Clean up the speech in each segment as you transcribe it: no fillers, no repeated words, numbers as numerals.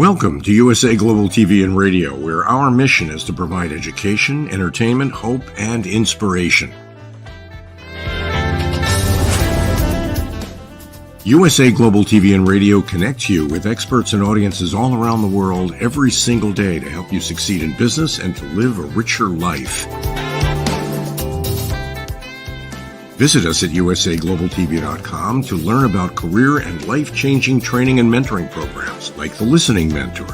Welcome to USA Global TV and Radio, where our mission is to provide education, entertainment, hope, and inspiration. USA Global TV and Radio connects you with experts and audiences all around the world every single day to help you succeed in business and to live a richer life. Visit us at usaglobaltv.com to learn about career and life-changing training and mentoring programs like the Listening Mentor.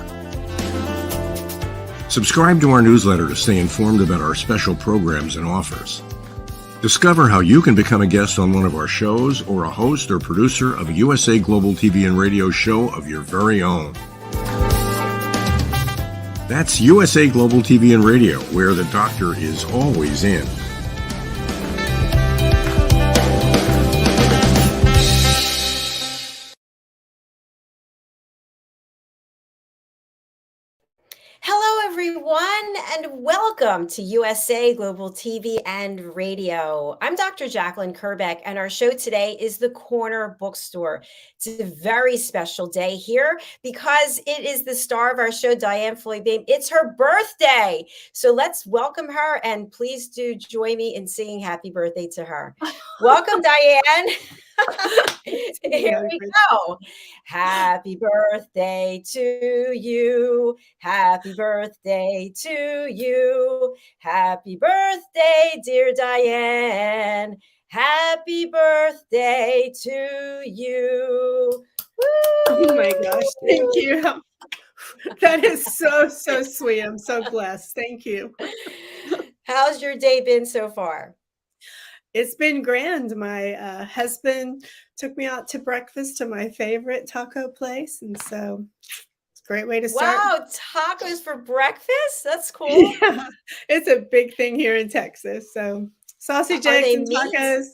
Subscribe to our newsletter to stay informed about our special programs and offers. Discover how you can become a guest on one of our shows or a host or producer of a USA Global TV and Radio show of your very own. That's USA Global TV and Radio, where the doctor is always in. Hello, everyone, and welcome to USA Global TV and Radio. I'm Dr. JACALYN KERBECK, and our show today is the Corner Bookstore. It's a very special day here because it is the star of our show, Diann Floyd Boehm. It's her birthday. So let's welcome her, and please do join me in singing happy birthday to her. Welcome, Diann. Here we go. Happy birthday to you. Happy birthday to you. Happy birthday, dear Diann. Happy birthday to you. Woo! Oh my gosh, thank you. That is so sweet. I'm so blessed. Thank you. How's your day been so far? It's been grand. My husband took me out to breakfast to my favorite taco place. And so it's a great way to start. Wow, tacos for breakfast? That's cool. Yeah, it's a big thing here in Texas. So sausage, eggs, and tacos.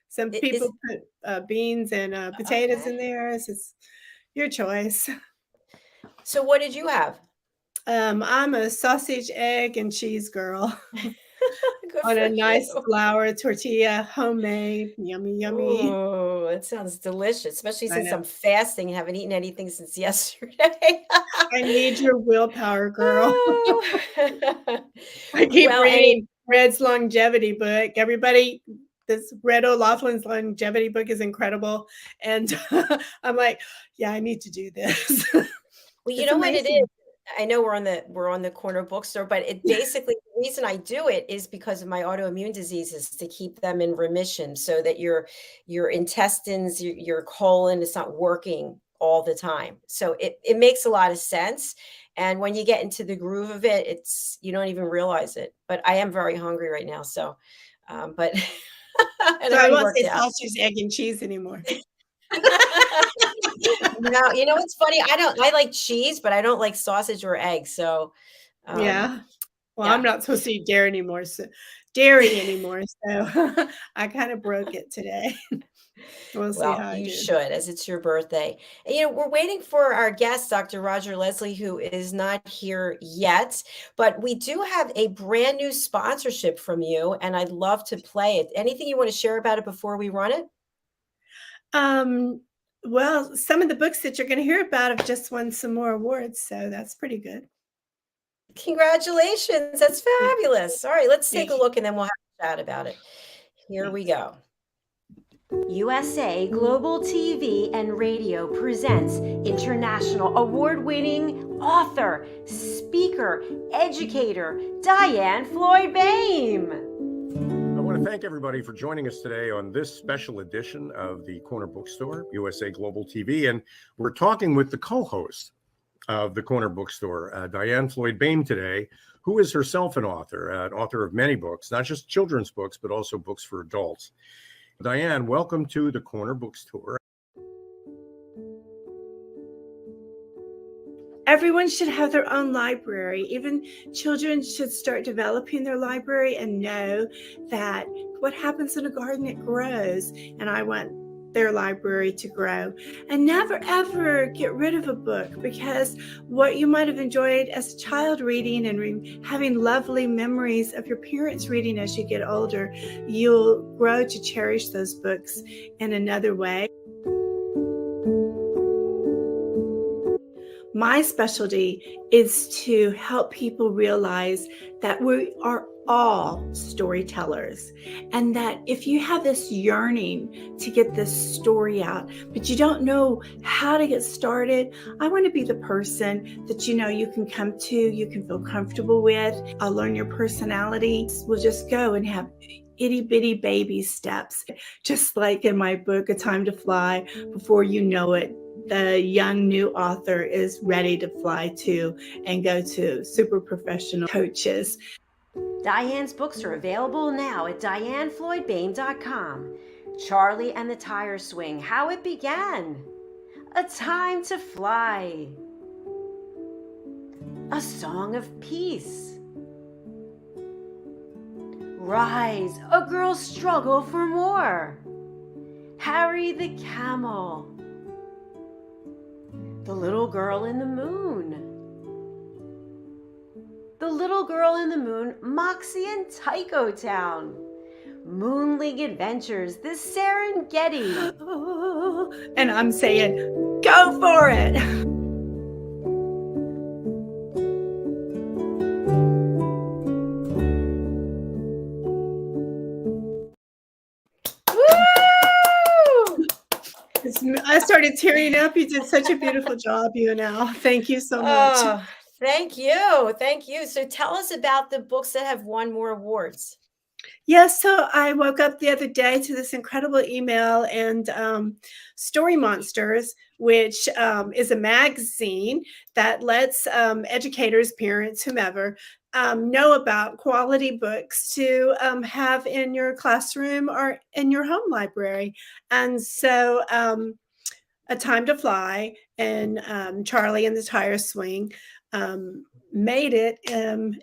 Some people put beans and potatoes in there. It's your choice. So what did you have? I'm a sausage, egg, and cheese girl. On a nice flour tortilla, homemade, yummy, yummy. Oh, it sounds delicious, especially since I'm fasting and haven't eaten anything since yesterday. I need your willpower, girl. I keep reading Red's longevity book. Everybody, this Red O'Loughlin's longevity book is incredible. And I'm like, yeah, I need to do this. Well, you know what it is? I know we're on the Corner Bookstore, but it basically the reason I do it is because of my autoimmune diseases, to keep them in remission so that your intestines, your colon is not working all the time. So it makes a lot of sense. And when you get into the groove of it, you don't even realize it. But I am very hungry right now. So, but so I won't say sausage, egg, and cheese anymore. No, you know what's funny? I like cheese, but I don't like sausage or eggs. So yeah. Well, yeah. I'm not supposed to eat dairy anymore. So I kind of broke it today. We'll see how you should, as it's your birthday. And, we're waiting for our guest, Dr. Roger Leslie, who is not here yet, but we do have a brand new sponsorship from you, and I'd love to play it. Anything you want to share about it before we run it? Well, some of the books that you're going to hear about have just won some more awards, so that's pretty good. Congratulations. That's fabulous. All right, let's take a look and then we'll have a chat about it. Here we go. USA Global TV and Radio presents international award-winning author, speaker, educator, Diann Floyd Boehm. I want to thank everybody for joining us today on this special edition of the Corner Bookstore, USA Global TV. And we're talking with the co-host of the Corner Bookstore, Diann Floyd Boehm today, who is herself an author of many books, not just children's books, but also books for adults. Diann, welcome to the Corner Bookstore. Everyone should have their own library. Even children should start developing their library and know that what happens in a garden, it grows. And I want their library to grow. And never, ever get rid of a book, because what you might have enjoyed as a child reading and having lovely memories of your parents reading as you get older, you'll grow to cherish those books in another way. My specialty is to help people realize that we are all storytellers, and that if you have this yearning to get this story out, but you don't know how to get started, I want to be the person that you can come to, you can feel comfortable with. I'll learn your personality. We'll just go and have itty bitty baby steps, just like in my book, A Time to Fly. Before you know it, the young new author is ready to fly to and go to super professional coaches. Diann's books are available now at diannfloydboehm.com. Charlie and the Tire Swing, How It Began. A Time to Fly. A Song of Peace. Rise, a girl's struggle for more. Harry the Camel. The Little Girl in the Moon. The Little Girl in the Moon, Moxie and Tycho Town. Moon League Adventures, The Serengeti. And I'm saying, go for it. I started tearing up. You did such a beautiful job, UNL. Thank you so much. Oh, thank you. Thank you. So tell us about the books that have won more awards. Yes, so I woke up the other day to this incredible email, and Story Monsters, which is a magazine that lets educators, parents, whomever, know about quality books to have in your classroom or in your home library. And so A Time to Fly and Charlie and the Tire Swing made it, and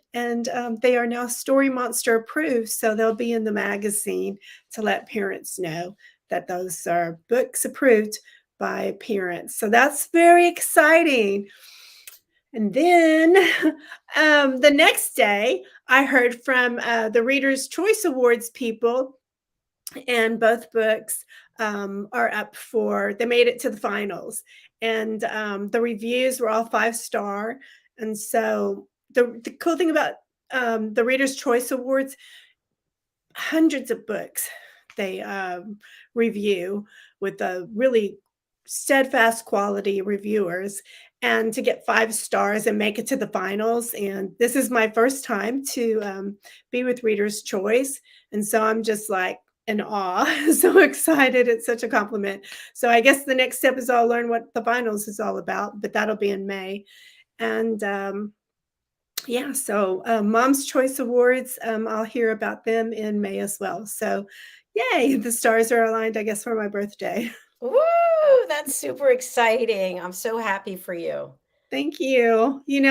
they are now Story Monster approved, so they'll be in the magazine to let parents know that those are books approved by parents. So that's very exciting. And then the next day, I heard from the Reader's Choice Awards people, and both books are up for, they made it to the finals. And the reviews were all 5-star. And so the cool thing about the Reader's Choice Awards, hundreds of books they review with a really steadfast quality reviewers, and to get 5 stars and make it to the finals. And this is my first time to be with Reader's Choice. And so I'm just like in awe, so excited. It's such a compliment. So I guess the next step is I'll learn what the finals is all about, but that'll be in May. And yeah, so Mom's Choice Awards, I'll hear about them in May as well. So yay, the stars are aligned, I guess, for my birthday. Woo, that's super exciting. I'm so happy for you. Thank you. You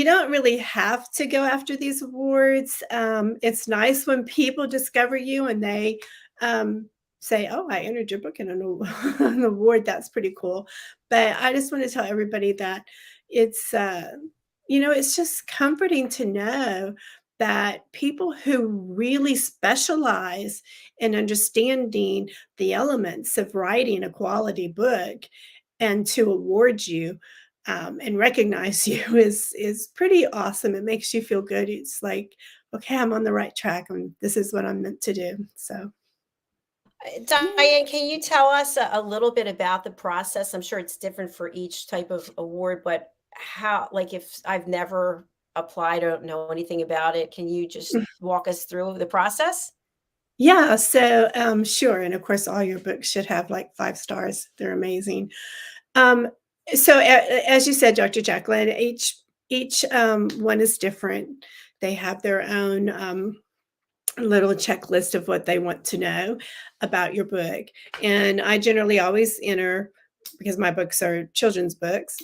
don't really have to go after these awards. It's nice when people discover you and they say, oh, I entered your book in an award. That's pretty cool. But I just want to tell everybody that it's, it's just comforting to know that people who really specialize in understanding the elements of writing a quality book and to award you and recognize you is pretty awesome. It makes you feel good. It's like, okay, I'm on the right track, and this is what I'm meant to do. So, Diann, can you tell us a little bit about the process? I'm sure it's different for each type of award, but how, like, if I've never applied, I don't know anything about it, can you just walk us through the process? yeah, so sure. And of course, all your books should have like 5 stars. They're amazing. So as you said, Dr. JACALYN, each one is different. They have their own little checklist of what they want to know about your book. And I generally always enter, because my books are children's books,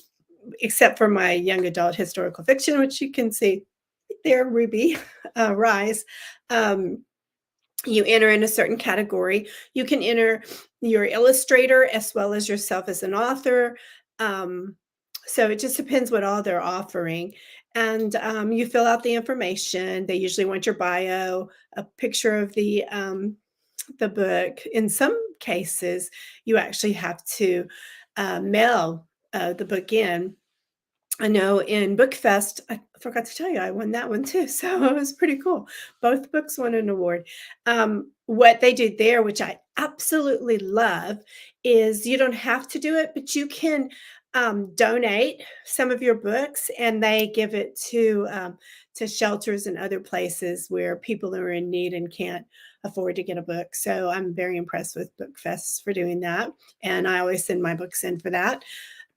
except for my young adult historical fiction, which you can see there, Ruby Rise. You enter in a certain category. You can enter your illustrator as well as yourself as an author. So it just depends what all they're offering. And you fill out the information. They usually want your bio, a picture of the book. In some cases, you actually have to mail the book in. I know in Bookfest, I forgot to tell you, I won that one too. So it was pretty cool. Both books won an award. What they did there, which I absolutely love, is you don't have to do it, but you can donate some of your books, and they give it to shelters and other places where people are in need and can't afford to get a book. So I'm very impressed with Bookfest for doing that. And I always send my books in for that.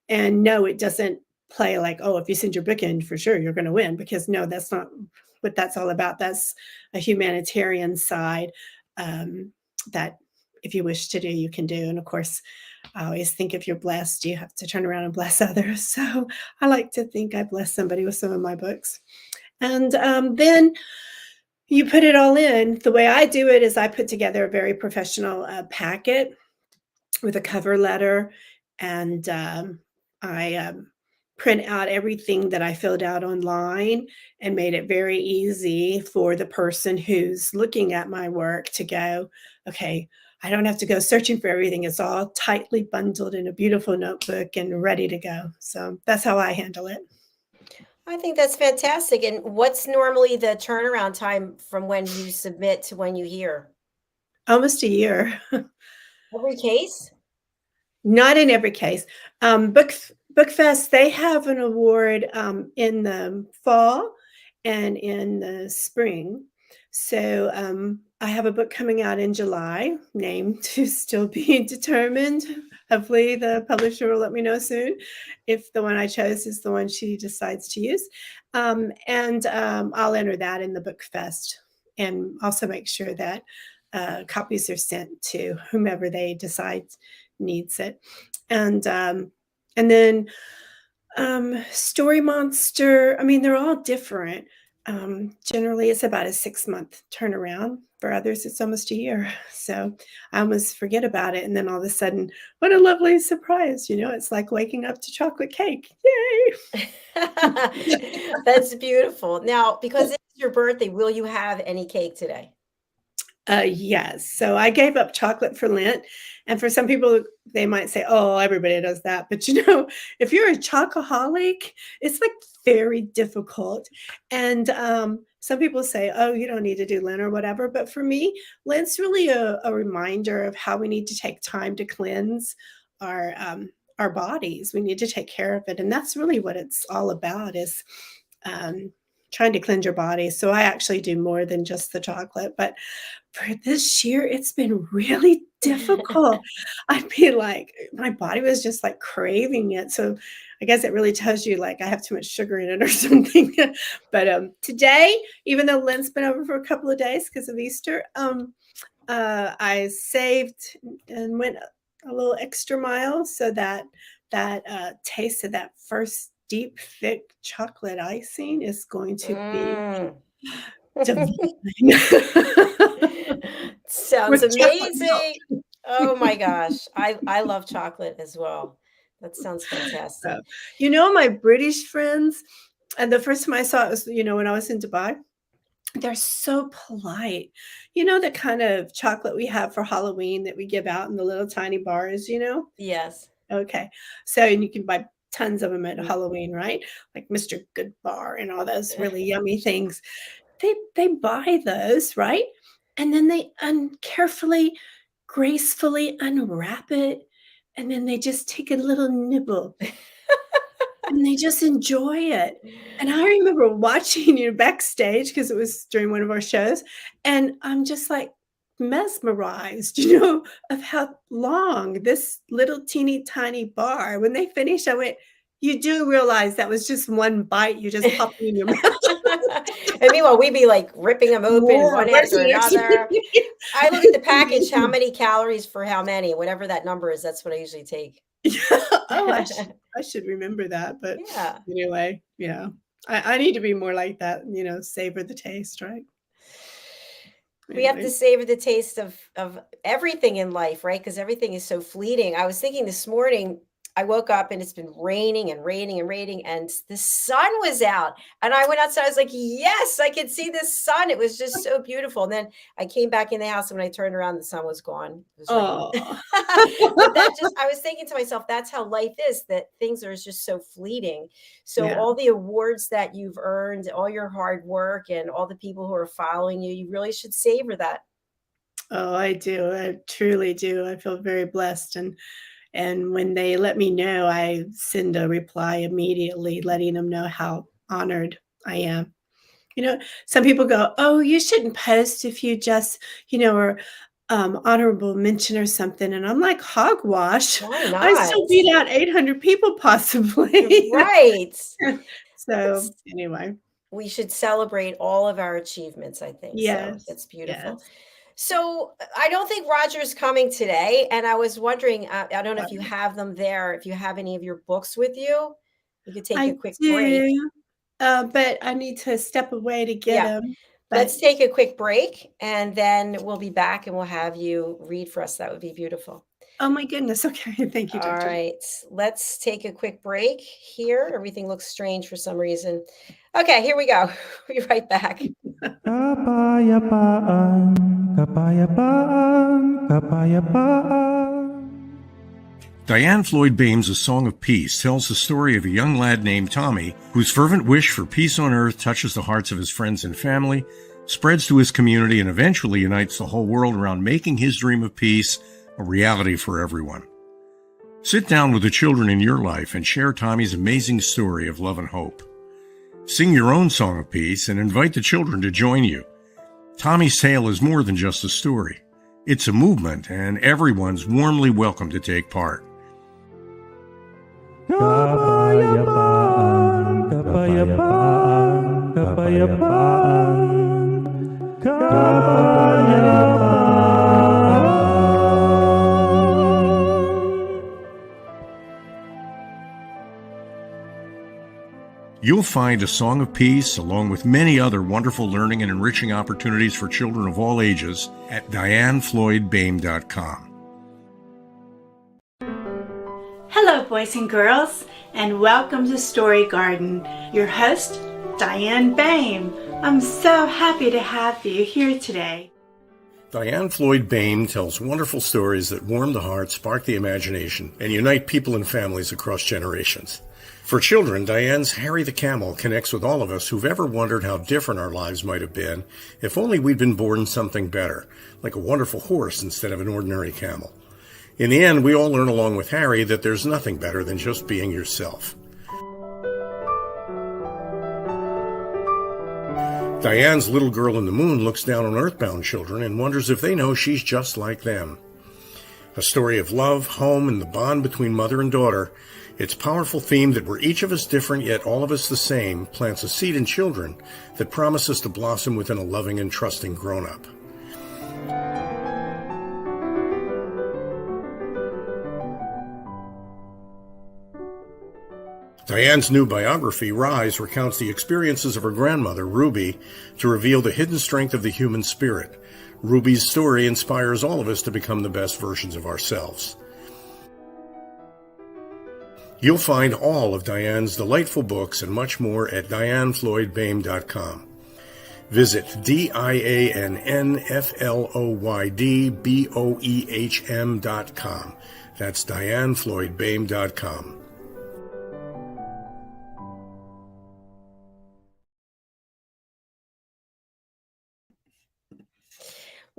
And no, it doesn't play like, oh, if you send your book in, for sure you're going to win, because no, that's not what that's all about. That's a humanitarian side that if you wish to do, you can do. And of course, I always think if you're blessed, you have to turn around and bless others. So I like to think I bless somebody with some of my books. And then you put it all in. The way I do it is I put together a very professional packet with a cover letter, and I print out everything that I filled out online and made it very easy for the person who's looking at my work to go, okay, I don't have to go searching for everything. It's all tightly bundled in a beautiful notebook and ready to go. So that's how I handle it. I think that's fantastic. And what's normally the turnaround time from when you submit to when you hear? Almost a year. Every case? Not in every case. Bookfest, they have an award in the fall and in the spring. So I have a book coming out in July, name to still be determined. Hopefully the publisher will let me know soon if the one I chose is the one she decides to use. And I'll enter that in the Bookfest, and also make sure that copies are sent to whomever they decide needs it. And then Story Monster, I mean, they're all different. Generally, it's about a 6-month turnaround. For others, it's almost a year. So I almost forget about it. And then all of a sudden, what a lovely surprise. It's like waking up to chocolate cake. Yay! That's beautiful. Now, because it's your birthday, will you have any cake today? Yes. So I gave up chocolate for Lent. And for some people, they might say, oh, everybody does that. But if you're a chocoholic, it's like very difficult. And some people say, oh, you don't need to do Lent or whatever. But for me, Lent's really a reminder of how we need to take time to cleanse our bodies. We need to take care of it. And that's really what it's all about, is trying to cleanse your body. So I actually do more than just the chocolate. But for this year, it's been really difficult. I'd be like, my body was just like craving it. So I guess it really tells you like I have too much sugar in it or something. But today, even though Lent's been over for a couple of days because of Easter, I saved and went a little extra mile so that taste of that first deep, thick chocolate icing is going to be divine. Sounds amazing. Oh my gosh. I love chocolate as well. That sounds fantastic. My British friends, and the first time I saw it was, when I was in Dubai, they're so polite. The kind of chocolate we have for Halloween that we give out in the little tiny bars, Yes. Okay. So, and you can buy tons of them at Halloween, right? Like Mr. Good Bar and all those really yummy things. They buy those, right? And then they carefully, gracefully unwrap it. And then they just take a little nibble and they just enjoy it. And I remember watching, backstage, because it was during one of our shows. And I'm just like mesmerized, of how long this little teeny tiny bar, when they finished, I went, you do realize that was just one bite you just popped in your mouth. And meanwhile, we'd be like ripping them open one after another. I look at the package, how many calories for how many, whatever that number is, that's what I usually take. Oh, I should remember that. But yeah. Anyway, yeah. I need to be more like that, savor the taste, right? We have to savor the taste of everything in life, right? Because everything is so fleeting. I was thinking this morning, I woke up and it's been raining and raining and raining, and the sun was out. And I went outside. I was like, yes, I could see the sun. It was just so beautiful. And then I came back in the house, and when I turned around, the sun was gone. It was raining. Oh. But I was thinking to myself, that's how life is, that things are just so fleeting. So Yeah. all the awards that you've earned, all your hard work, and all the people who are following you, you really should savor that. Oh, I do. I truly do. I feel very blessed. And when they let me know, I send a reply immediately, letting them know how honored I am. Some people go, "Oh, you shouldn't post if you just, or honorable mention or something." And I'm like, hogwash. Why I not? still beat out 800 people possibly. Right. So anyway, We should celebrate all of our achievements, I think. So yes, that's beautiful. yes. So I don't think Roger's coming today. And I was wondering, I don't know if you have them there, if you have any of your books with you. You could take a I quick break. do, but I need to step away to get Yeah. them. Let's But take a quick break, and then we'll be back and we'll have you read for us. That would be beautiful. oh my goodness, okay. Thank you, All Doctor. right, let's take a quick break here. Everything looks strange for some reason. Okay, here we go. We'll be right back. Kapayapaan, kapayapaan, kapayapaan. Diann Floyd Boehm's A Song of Peace tells the story of a young lad named Tommy whose fervent wish for peace on earth touches the hearts of his friends and family, spreads to his community, and eventually unites the whole world around making his dream of peace a reality for everyone. Sit down with the children in your life and share Tommy's amazing story of love and hope. Sing your own song of peace and invite the children to join you. Tommy's tale is more than just a story. It's a movement, and everyone's warmly welcome to take part. Kapayapaan, kapayapaan, kapayapaan, kapayapaan. You'll find A Song of Peace, along with many other wonderful learning and enriching opportunities for children of all ages, at DiannFloydBoehm.com. Hello, boys and girls, and welcome to Story Garden. Your host, Diann Boehm. I'm so happy to have you here today. Diann Floyd Boehm tells wonderful stories that warm the heart, spark the imagination, and unite people and families across generations. For children, Diann's Harry the Camel connects with all of us who've ever wondered how different our lives might have been if only we'd been born something better, like a wonderful horse instead of an ordinary camel. In the end, we all learn along with Harry that there's nothing better than just being yourself. Diann's Little Girl in the Moon looks down on earthbound children and wonders if they know she's just like them. A story of love, home, and the bond between mother and daughter, its powerful theme that we're each of us different yet all of us the same plants a seed in children that promises to blossom within a loving and trusting grown-up. Diann's new biography, Rise, recounts the experiences of her grandmother, Ruby, to reveal the hidden strength of the human spirit. Ruby's story inspires all of us to become the best versions of ourselves. You'll find all of Diann's delightful books and much more at DiannFloydBoehm.com. Visit DiannFloydBoehm.com. That's DiannFloydBoehm.com.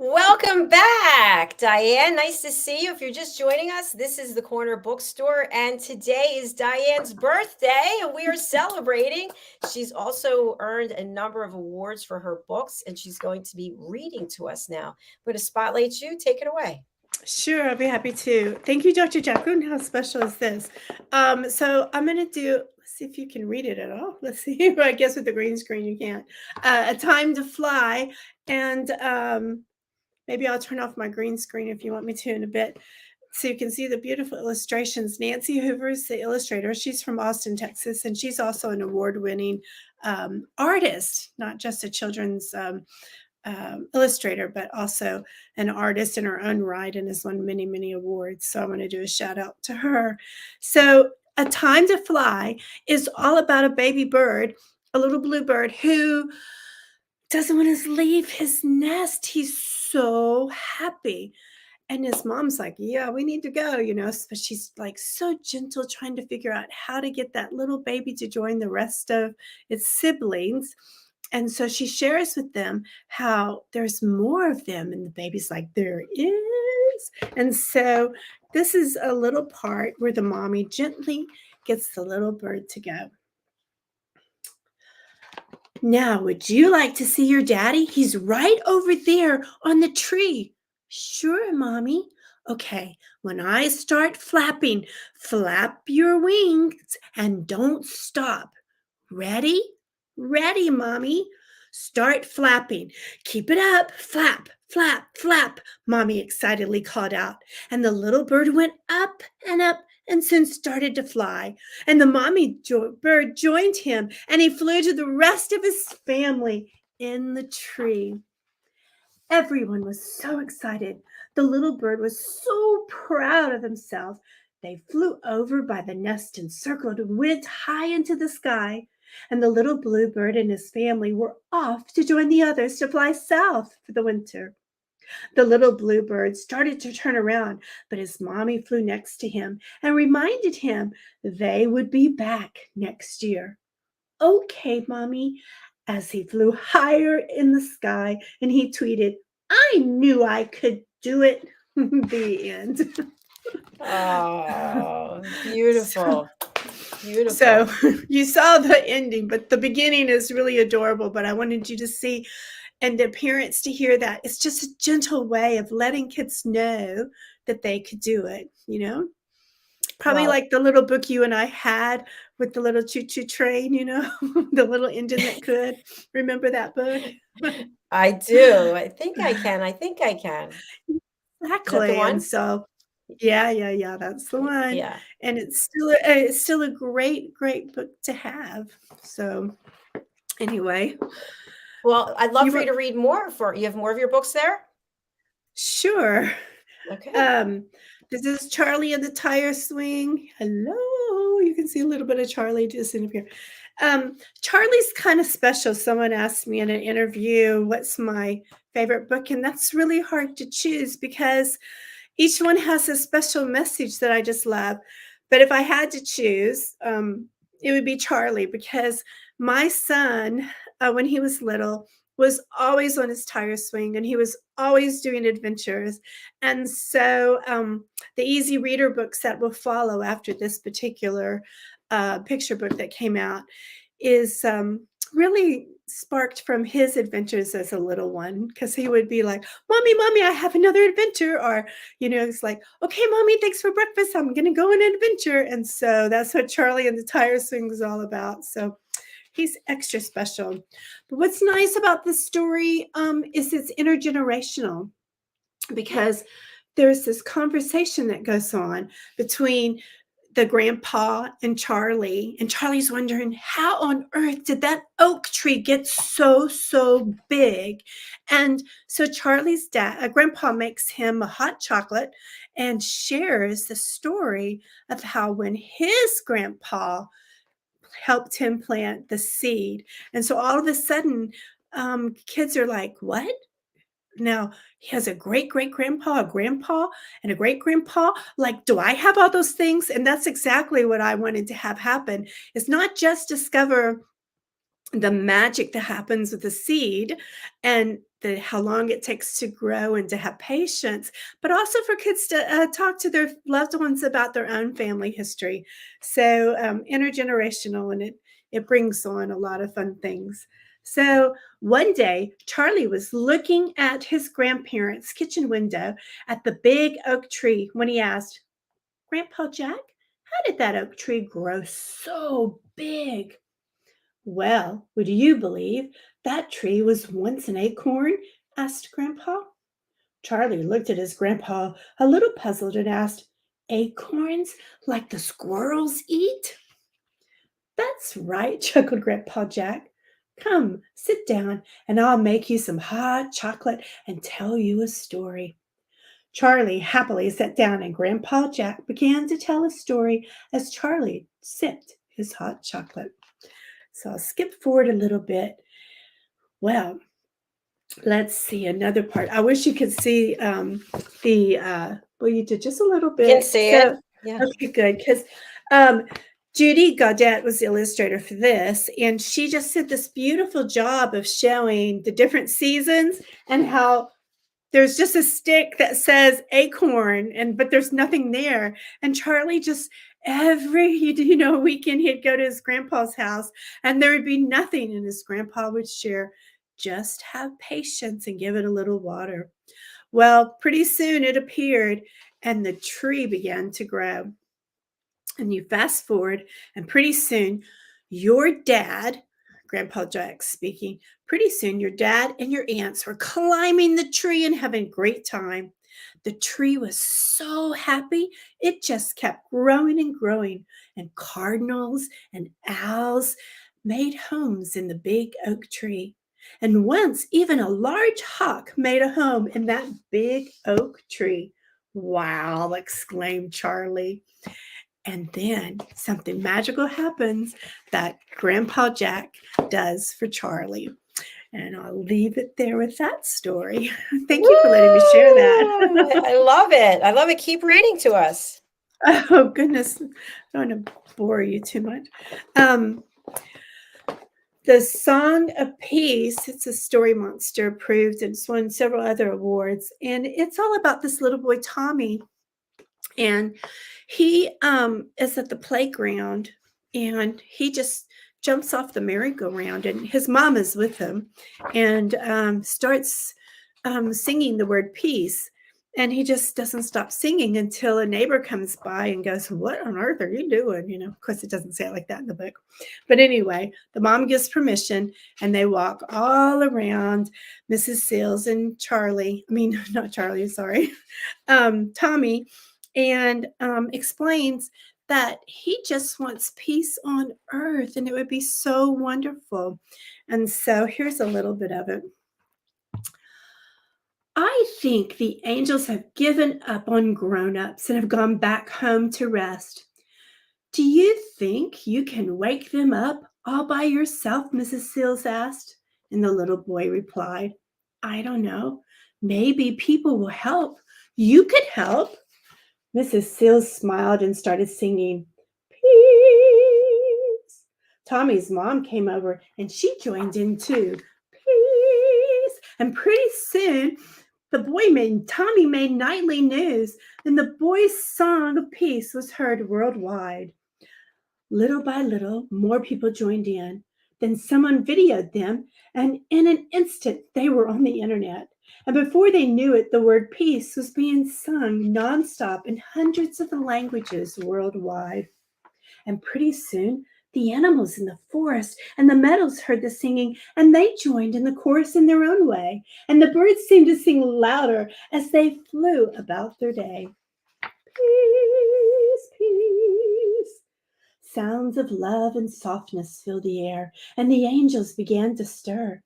Welcome back, Diann. Nice to see you. If you're just joining us, this is the Corner Bookstore, and today is Diann's birthday, and we are celebrating. She's also earned a number of awards for her books, and she's going to be reading to us now. I'm going to spotlight you. Take it away. Sure, I'll be happy to. Thank you, Dr. Jacalyn. How special is this? So I'm going to do, let's see if you can read it at all. Let's see. I guess with the green screen, you can't. A Time to Fly. And maybe I'll turn off my green screen if you want me to in a bit. So you can see the beautiful illustrations. Nancy Hoover's the illustrator. She's from Austin, Texas, and she's also an award-winning artist, not just a children's illustrator, but also an artist in her own right and has won many, many awards. So I want to do a shout out to her. So A Time to Fly is all about a baby bird, a little blue bird who doesn't want to leave his nest. He's so happy. And his mom's like, yeah, we need to go, but she's like so gentle, trying to figure out how to get that little baby to join the rest of its siblings. And so she shares with them how there's more of them. And the baby's like, there is. And so this is a little part where the mommy gently gets the little bird to go. Now, would you like to see your daddy? He's right over there on the tree. Sure, Mommy. Okay, when I start flapping, flap your wings and don't stop. Ready? Ready, Mommy. Start flapping. Keep it up. Flap, flap, flap, Mommy excitedly called out. And the little bird went up and soon started to fly. And the mommy bird joined him, and he flew to the rest of his family in the tree. Everyone was so excited. The little bird was so proud of himself. They flew over by the nest and circled and went high into the sky. And the little bluebird and his family were off to join the others to fly south for the winter. The little bluebird started to turn around, but his mommy flew next to him and reminded him they would be back next year. Okay, Mommy, as he flew higher in the sky, and he tweeted, I knew I could do it. The end. Oh, beautiful. Beautiful. So you saw the ending, but the beginning is really adorable. But I wanted you to see and the parents to hear that it's just a gentle way of letting kids know that they could do it, Probably Wow. like the little book you and I had with the little choo-choo train, the little engine that could. Remember that book? I do. I think I can. Exactly. the one? And so, yeah, that's the one. Yeah. And it's still a great, great book to have. So anyway. Well, I'd love for you to read more. You have more of your books there? Sure. Okay. This is Charlie and the Tire Swing. Hello. You can see a little bit of Charlie just in here. Charlie's kind of special. Someone asked me in an interview, what's my favorite book? And that's really hard to choose because each one has a special message that I just love. But if I had to choose, it would be Charlie, because my son, when he was little, was always on his tire swing, and he was always doing adventures. And so the easy reader books that will follow after this particular picture book that came out is really sparked from his adventures as a little one, because he would be like, Mommy, I have another adventure. Or, it's like, okay, Mommy, thanks for breakfast. I'm going to go on an adventure. And so that's what Charlie and the Tire Swing is all about. So he's extra special. But what's nice about this story is it's intergenerational, because there's this conversation that goes on between the grandpa and Charlie's wondering, how on earth did that oak tree get so big? And so Charlie's grandpa makes him a hot chocolate and shares the story of how when his grandpa helped him plant the seed. And so all of a sudden, kids are like, what? Now, he has a great-great-grandpa, a grandpa, and a great-grandpa. Like, do I have all those things? And that's exactly what I wanted to have happen. It's not just discover the magic that happens with the seed and how long it takes to grow and to have patience, but also for kids to talk to their loved ones about their own family history. So intergenerational, and it brings on a lot of fun things. So one day, Charlie was looking at his grandparents' kitchen window at the big oak tree when he asked, Grandpa Jack, how did that oak tree grow so big? Well, would you believe that tree was once an acorn? Asked Grandpa. Charlie looked at his grandpa a little puzzled and asked, Acorns like the squirrels eat? That's right, chuckled Grandpa Jack. Come, sit down, and I'll make you some hot chocolate and tell you a story. Charlie happily sat down, and Grandpa Jack began to tell a story as Charlie sipped his hot chocolate. So I'll skip forward a little bit. Well, let's see another part. I wish you could see well, you did just a little bit. You can see it. Yeah. Okay, good. Because Judy Gaudette was the illustrator for this, and she just did this beautiful job of showing the different seasons and how there's just a stick that says acorn, but there's nothing there. And Charlie just every weekend he'd go to his grandpa's house, and there would be nothing, and his grandpa would share, just have patience and give it a little water. Well, pretty soon it appeared, and the tree began to grow. And you fast forward, and pretty soon your dad, Grandpa Jack speaking, pretty soon your dad and your aunts were climbing the tree and having a great time. The tree was so happy, it just kept growing and growing, and cardinals and owls made homes in the big oak tree. And once even a large hawk made a home in that big oak tree. Wow, exclaimed Charlie. And then something magical happens that Grandpa Jack does for Charlie. And I'll leave it there with that story. Thank you for letting me share that. I love it. I love it. Keep reading to us. Oh, goodness. I don't want to bore you too much. The Song of Peace, it's a Story Monster approved, and it's won several other awards. And it's all about this little boy, Tommy. And he is at the playground, and he just jumps off the merry-go-round, and his mom is with him, and starts singing the word peace. And he just doesn't stop singing until a neighbor comes by and goes, "What on earth are you doing?" Of course, it doesn't say it like that in the book. But anyway, the mom gives permission, and they walk all around Mrs. Seals and Charlie. I mean, not Charlie, sorry. Tommy, and explains that he just wants peace on earth, and it would be so wonderful. And so here's a little bit of it. I think the angels have given up on grown-ups and have gone back home to rest. Do you think you can wake them up all by yourself? Mrs. Seals asked. And the little boy replied, I don't know. Maybe people will help. You could help. Mrs. Seals smiled and started singing, Peace. Tommy's mom came over and she joined in too. Peace. And pretty soon, Tommy made nightly news, and the boy's song of peace was heard worldwide. Little by little, more people joined in. Then someone videoed them, and in an instant, they were on the internet. And before they knew it, the word peace was being sung nonstop in hundreds of languages worldwide. And pretty soon, the animals in the forest and the meadows heard the singing, and they joined in the chorus in their own way. And the birds seemed to sing louder as they flew about their day. Peace, peace. Sounds of love and softness filled the air, and the angels began to stir.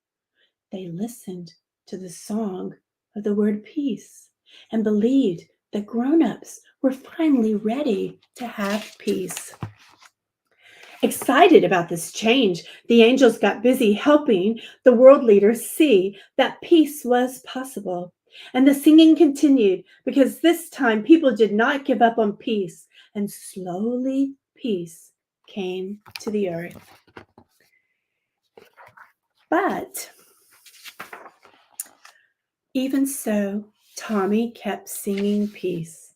They listened to the song of the word peace and believed that grown-ups were finally ready to have peace. Excited about this change, the angels got busy helping the world leaders see that peace was possible. And the singing continued because this time people did not give up on peace, and slowly peace came to the earth. But even so, Tommy kept singing peace.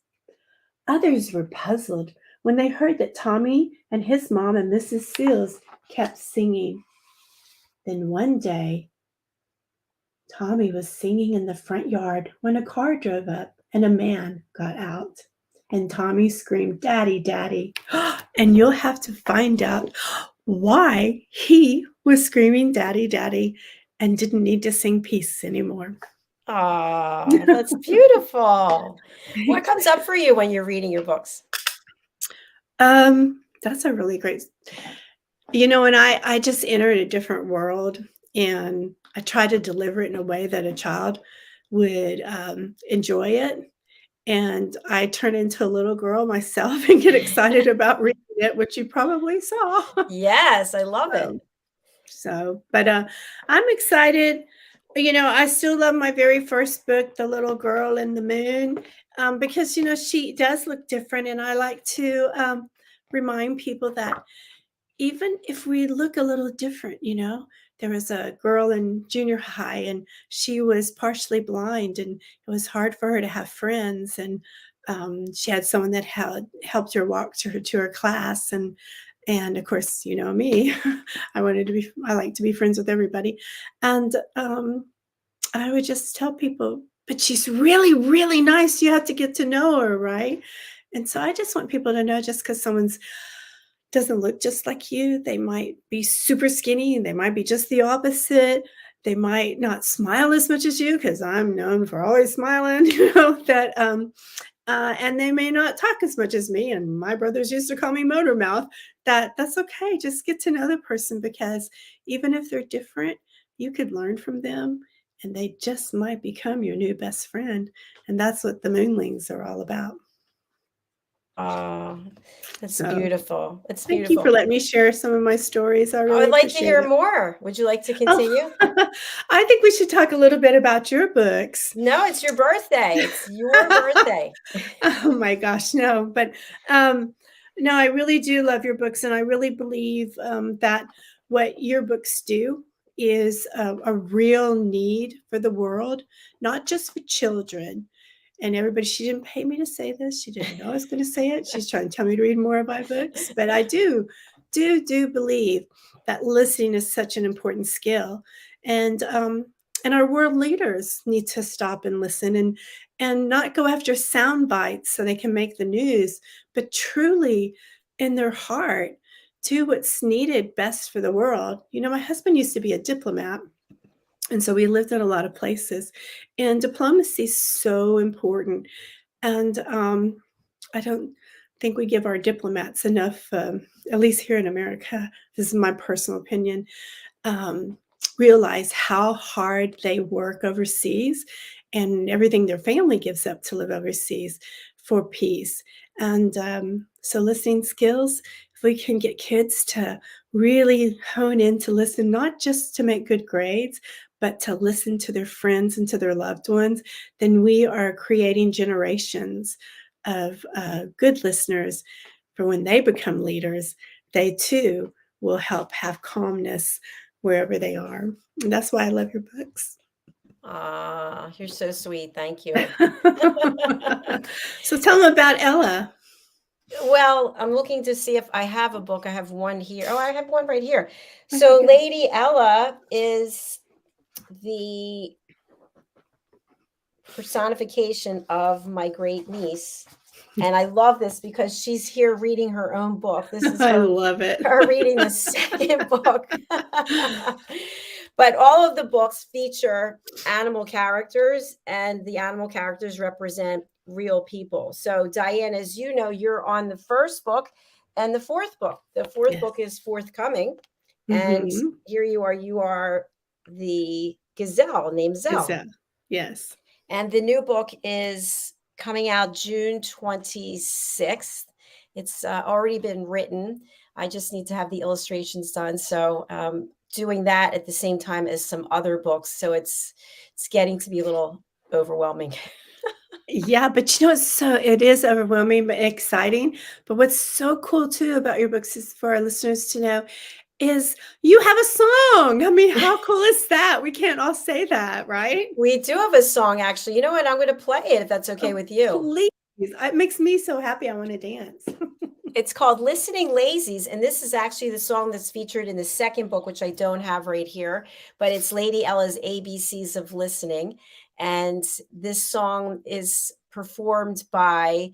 Others were puzzled when they heard that Tommy and his mom and Mrs. Seals kept singing. Then one day, Tommy was singing in the front yard when a car drove up and a man got out. And Tommy screamed, Daddy, Daddy. And you'll have to find out why he was screaming, Daddy, Daddy, and didn't need to sing peace anymore. Oh, that's beautiful. What comes up for you when you're reading your books? That's a really great. And I just entered a different world, and I try to deliver it in a way that a child would enjoy it. And I turn into a little girl myself and get excited about reading it, which you probably saw. Yes, I love it. But I'm excited. I still love my very first book, The Little Girl in the Moon, because, she does look different. And I like to remind people that even if we look a little different, there was a girl in junior high, and she was partially blind, and it was hard for her to have friends. And she had someone that had helped her walk to her class. And of course, me, I like to be friends with everybody. And I would just tell people, but she's really, really nice. You have to get to know her, right? And so I just want people to know, just because someone's doesn't look just like you, they might be super skinny, and they might be just the opposite. They might not smile as much as you, because I'm known for always smiling, that and they may not talk as much as me, and my brothers used to call me motor mouth. That's okay. Just get to know the person, because even if they're different, you could learn from them, and they just might become your new best friend. And that's what the Moonlings are all about. Oh, that's So, beautiful. It's Thank you beautiful. for letting me share some of my stories. I really I'd like to appreciate hear it. more. Would you like to continue? I think we should talk a little bit about your books. No, it's your birthday. It's your birthday. Oh my gosh, no. But no, I really do love your books, and I really believe that what your books do is a real need for the world, not just for children. And everybody, she didn't pay me to say this. She didn't know I was going to say it. She's trying to tell me to read more of my books. But I do believe that listening is such an important skill. And our world leaders need to stop and listen, and not go after sound bites so they can make the news, but truly in their heart do what's needed best for the world. My husband used to be a diplomat. And so we lived in a lot of places, and diplomacy is so important. And I don't think we give our diplomats enough, at least here in America, this is my personal opinion, realize how hard they work overseas, and everything their family gives up to live overseas for peace. And so listening skills, if we can get kids to really hone in to listen, not just to make good grades, but to listen to their friends and to their loved ones, then we are creating generations of good listeners for when they become leaders. They too will help have calmness wherever they are. And that's why I love your books. You're so sweet. Thank you. So tell them about Ella. Well, I'm looking to see if I have a book. I have one here. Oh, I have one right here. So Lady Ella is the personification of my great niece. And I love this because she's here reading her own book. This is I love it. her reading the second book. But all of the books feature animal characters, and the animal characters represent real people. So Diann, as you know, you're on the first book and the fourth book. The fourth book is forthcoming. And here you are the gazelle named Zell. Gazelle. Yes. And the new book is coming out June 26th. It's already been written. I just need to have the illustrations done. So doing that at the same time as some other books. So it's getting to be a little overwhelming. Yeah, but it is overwhelming but exciting. But what's so cool too about your books is for our listeners to know is you have a song. I mean, how cool is that? We can't all say that, right? We do have a song, actually. You know what? I'm going to play it if that's okay with you. Please. It makes me so happy. I want to dance. It's called Listening Lazies, and this is actually the song that's featured in the second book, which I don't have right here, but it's Lady Ella's ABCs of Listening. And this song is performed by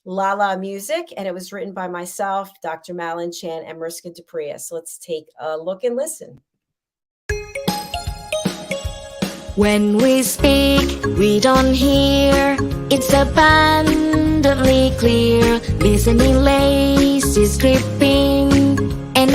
Lala Music, and it was written by myself, Dr. Madeline Chan, and Mariska Dupria. So let's take a look and listen. When we speak, we don't hear. It's abundantly clear. Listening lace is creeping, and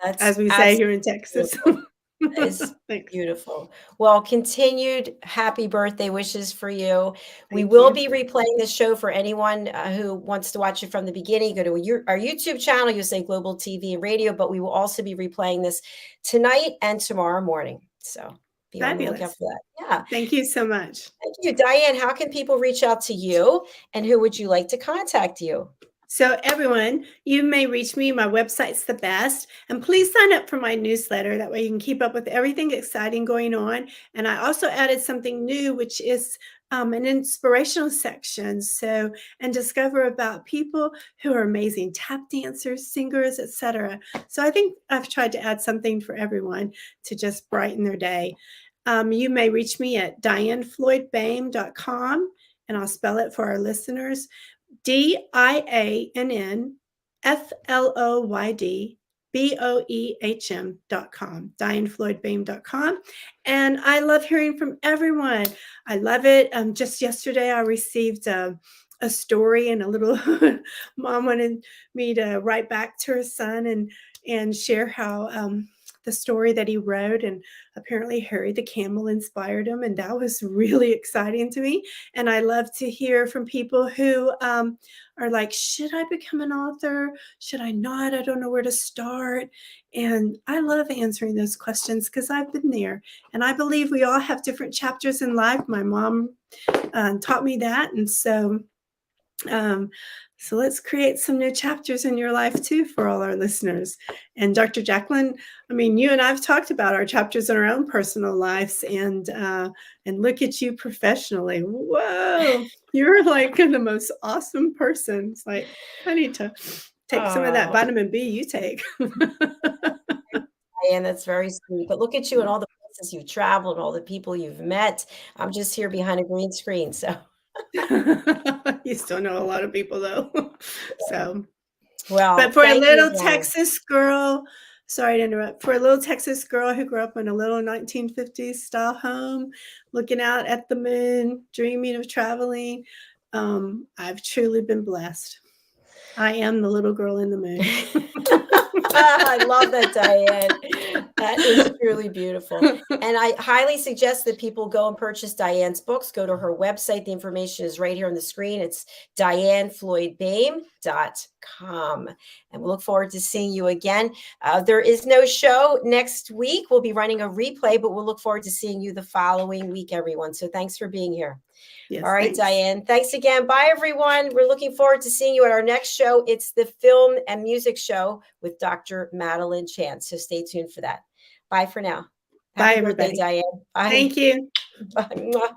That's as we say here in Texas. beautiful. That is Thanks. beautiful. Well, continued happy birthday wishes for you. We Thank will you. be replaying this show for anyone who wants to watch it from the beginning. Go to our YouTube channel, USA Global TV and Radio, but we will also be replaying this tonight and tomorrow morning. So be on the lookout Fabulous. for that. Yeah. Thank you so much. Thank you. Diann, how can people reach out to you and who would you like to contact you? So everyone, you may reach me. My website's the best. And please sign up for my newsletter. That way you can keep up with everything exciting going on. And I also added something new, which is an inspirational section. So, and discover about people who are amazing tap dancers, singers, etc. So I think I've tried to add something for everyone to just brighten their day. You may reach me at diannfloydboehm.com, and I'll spell it for our listeners. DiannFloydBoehm.com, DiannFloydBoehm.com. And I love hearing from everyone. I love it. Just yesterday, I received a story, and a little mom wanted me to write back to her son and share how the story that he wrote, and apparently Harry the Camel inspired him, and that was really exciting to me. And I love to hear from people who are like, should I become an author? Should I not? I don't know where to start. And I love answering those questions because I've been there, and I believe we all have different chapters in life. My mom taught me that, and so let's create some new chapters in your life too for all our listeners. And Dr. Jacalyn, I mean, you and I've talked about our chapters in our own personal lives, and look at you professionally. Whoa, you're like the most awesome person. It's like, I need to take some of that vitamin B you take. And that's very sweet. But look at you and all the places you've traveled, all the people you've met. I'm just here behind a green screen, so. You still know a lot of people though. So, well, but for a little you, Texas girl, sorry to interrupt, for a little Texas girl who grew up in a little 1950s style home, looking out at the moon, dreaming of traveling, I've truly been blessed. I am the little girl in the moon. I love that, Diann. That is truly beautiful. And I highly suggest that people go and purchase Diann's books. Go to her website. The information is right here on the screen. It's diannfloydboehm.com. And we'll look forward to seeing you again. There is no show next week. We'll be running a replay, but we'll look forward to seeing you the following week, everyone. So thanks for being here. Yes, all right, thanks. Diann. Thanks again. Bye, everyone. We're looking forward to seeing you at our next show. It's the Film and Music Show with Dr. Madeline Chance. So stay tuned for that. Bye for now. Bye, Happy birthday, everybody. Diann. Bye. Thank you. Bye.